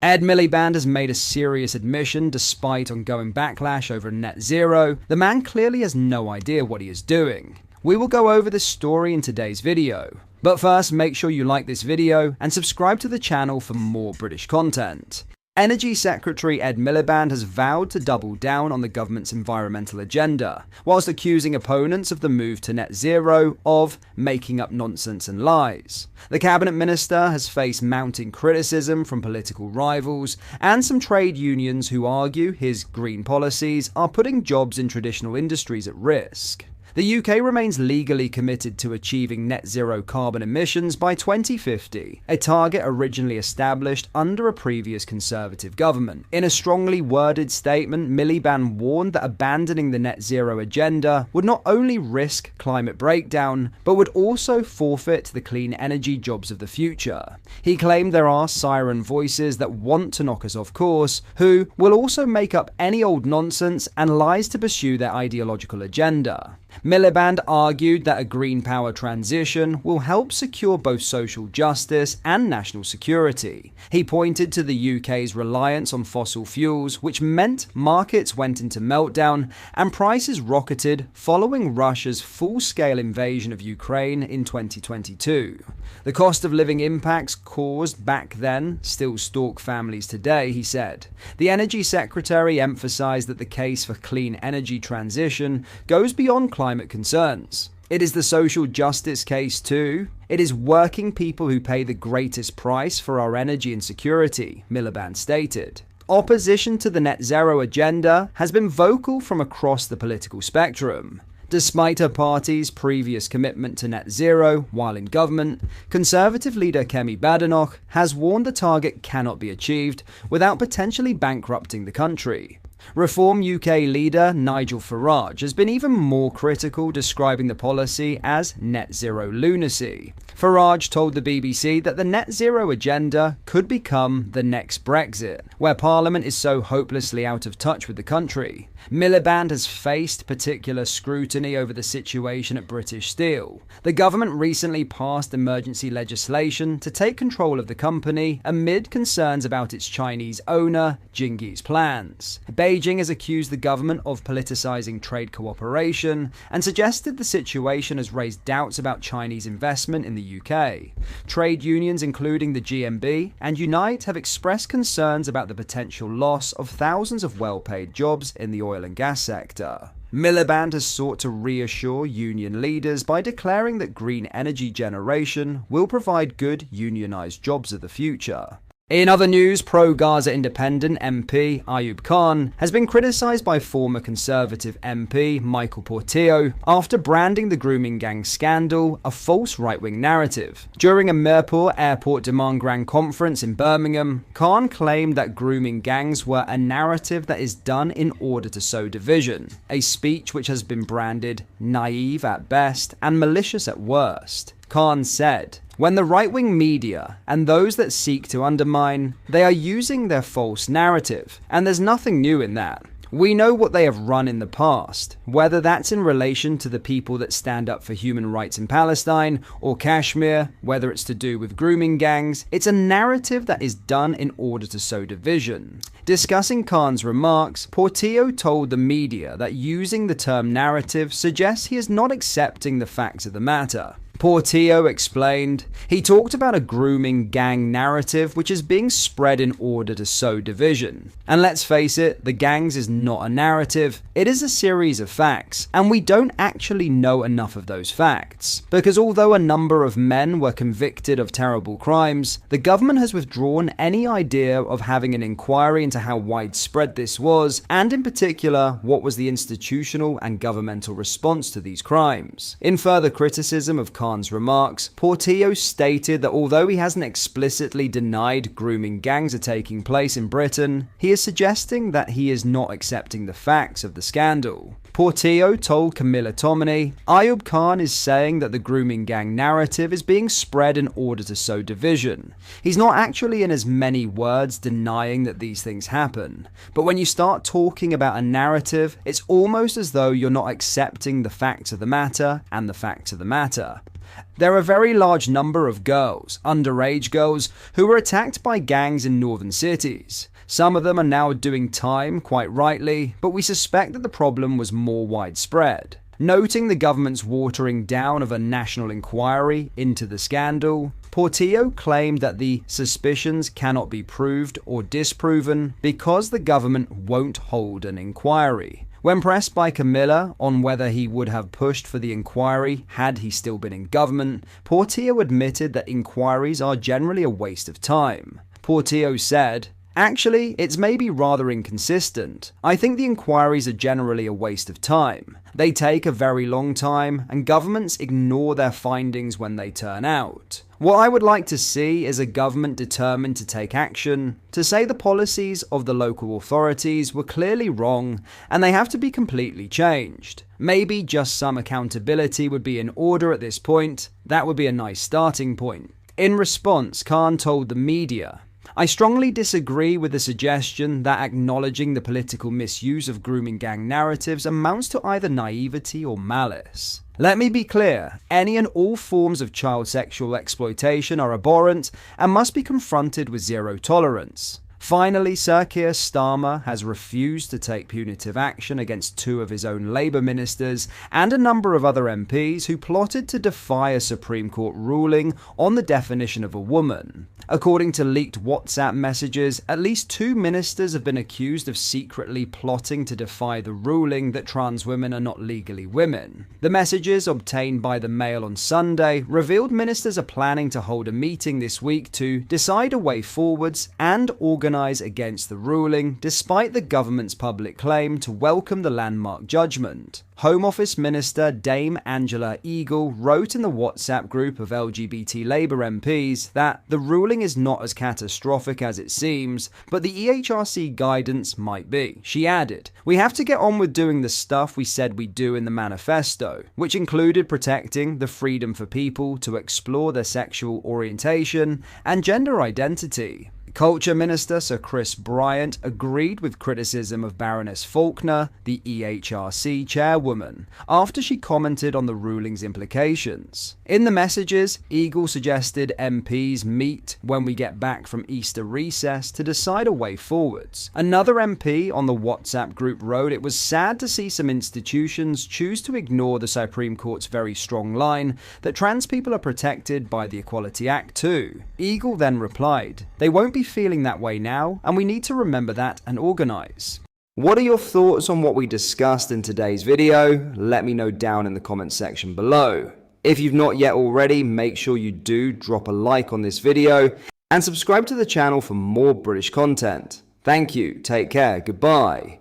Ed Miliband has made a serious admission despite ongoing backlash over net zero. The man clearly has no idea what he is doing. We will go over this story in today's video. But first, make sure you like this video and subscribe to the channel for more British content. Energy Secretary Ed Miliband has vowed to double down on the government's environmental agenda, whilst accusing opponents of the move to net zero of making up nonsense and lies. The cabinet minister has faced mounting criticism from political rivals and some trade unions who argue his green policies are putting jobs in traditional industries at risk. The UK remains legally committed to achieving net zero carbon emissions by 2050, a target originally established under a previous Conservative government. In a strongly worded statement, Miliband warned that abandoning the net zero agenda would not only risk climate breakdown, but would also forfeit the clean energy jobs of the future. He claimed there are siren voices that want to knock us off course, who will also make up any old nonsense and lies to pursue their ideological agenda. Miliband argued that a green power transition will help secure both social justice and national security. He pointed to the UK's reliance on fossil fuels, which meant markets went into meltdown and prices rocketed following Russia's full-scale invasion of Ukraine in 2022. The cost of living impacts caused back then still stalk families today, he said. The Energy Secretary emphasised that the case for clean energy transition goes beyond climate concerns. It is the social justice case too. It is working people who pay the greatest price for our energy and security, Milliband stated. Opposition to the net zero agenda has been vocal from across the political spectrum. Despite her party's previous commitment to net zero while in government, Conservative leader Kemi Badenoch has warned the target cannot be achieved without potentially bankrupting the country. Reform UK leader Nigel Farage has been even more critical, describing the policy as net zero lunacy. Farage told the BBC that the net zero agenda could become the next Brexit, where Parliament is so hopelessly out of touch with the country. Miliband has faced particular scrutiny over the situation at British Steel. The government recently passed emergency legislation to take control of the company amid concerns about its Chinese owner, Jingyi's plans. Beijing has accused the government of politicising trade cooperation and suggested the situation has raised doubts about Chinese investment in the UK. Trade unions including the GMB and Unite have expressed concerns about the potential loss of thousands of well-paid jobs in the oil and gas sector. Miliband has sought to reassure union leaders by declaring that green energy generation will provide good unionised jobs of the future. In other news, pro-Gaza Independent MP Ayub Khan has been criticised by former Conservative MP Michael Portillo after branding the Grooming Gangs scandal a false right-wing narrative. During a Mirpur Airport Demand Grand Conference in Birmingham, Khan claimed that grooming gangs were a narrative that is done in order to sow division, a speech which has been branded naive at best and malicious at worst. Khan said, "When the right-wing media and those that seek to undermine, they are using their false narrative, and there's nothing new in that. We know what they have run in the past, whether that's in relation to the people that stand up for human rights in Palestine or Kashmir, whether it's to do with grooming gangs. It's a narrative that is done in order to sow division." Discussing Khan's remarks, Portillo told the media that using the term narrative suggests he is not accepting the facts of the matter. Portillo explained, "He talked about a grooming gang narrative which is being spread in order to sow division. And let's face it, the gangs is not a narrative, it is a series of facts, and we don't actually know enough of those facts. Because although a number of men were convicted of terrible crimes, the government has withdrawn any idea of having an inquiry into how widespread this was, and in particular, what was the institutional and governmental response to these crimes." In further criticism of Khan's remarks, Portillo stated that although he hasn't explicitly denied grooming gangs are taking place in Britain, he is suggesting that he is not accepting the facts of the scandal. Portillo told Camilla Tomini, "Ayub Khan is saying that the grooming gang narrative is being spread in order to sow division. He's not actually in as many words denying that these things happen. But when you start talking about a narrative, it's almost as though you're not accepting the facts of the matter and the facts of the matter." There are a very large number of girls, underage girls, who were attacked by gangs in northern cities. Some of them are now doing time, quite rightly, but we suspect that the problem was more widespread. Noting the government's watering down of a national inquiry into the scandal, Portillo claimed that the suspicions cannot be proved or disproven because the government won't hold an inquiry. When pressed by Camilla on whether he would have pushed for the inquiry had he still been in government, Portillo admitted that inquiries are generally a waste of time. Portillo said, "Actually, it's maybe rather inconsistent. I think the inquiries are generally a waste of time. They take a very long time, and governments ignore their findings when they turn out. What I would like to see is a government determined to take action, to say the policies of the local authorities were clearly wrong, and they have to be completely changed. Maybe just some accountability would be in order at this point. That would be a nice starting point." In response, Khan told the media, "I strongly disagree with the suggestion that acknowledging the political misuse of grooming gang narratives amounts to either naivety or malice. Let me be clear, any and all forms of child sexual exploitation are abhorrent and must be confronted with zero tolerance." Finally, Sir Keir Starmer has refused to take punitive action against two of his own Labour ministers and a number of other MPs who plotted to defy a Supreme Court ruling on the definition of a woman. According to leaked WhatsApp messages, at least two ministers have been accused of secretly plotting to defy the ruling that trans women are not legally women. The messages obtained by the Mail on Sunday revealed ministers are planning to hold a meeting this week to decide a way forwards and organise against the ruling, despite the government's public claim to welcome the landmark judgment. Home Office Minister Dame Angela Eagle wrote in the WhatsApp group of LGBT Labour MPs that the ruling is not as catastrophic as it seems, but the EHRC guidance might be. She added, "We have to get on with doing the stuff we said we'd do in the manifesto, which included protecting the freedom for people to explore their sexual orientation and gender identity." Culture Minister Sir Chris Bryant agreed with criticism of Baroness Faulkner, the EHRC chairwoman, after she commented on the ruling's implications. In the messages, Eagle suggested MPs meet when we get back from Easter recess to decide a way forwards. Another MP on the WhatsApp group wrote it was sad to see some institutions choose to ignore the Supreme Court's very strong line that trans people are protected by the Equality Act too. Eagle then replied, "They won't be feeling that way now, and we need to remember that and organise." What are your thoughts on what we discussed in today's video? Let me know down in the comments section below. If you've not yet already, make sure you do drop a like on this video and subscribe to the channel for more British content. Thank you, take care, goodbye.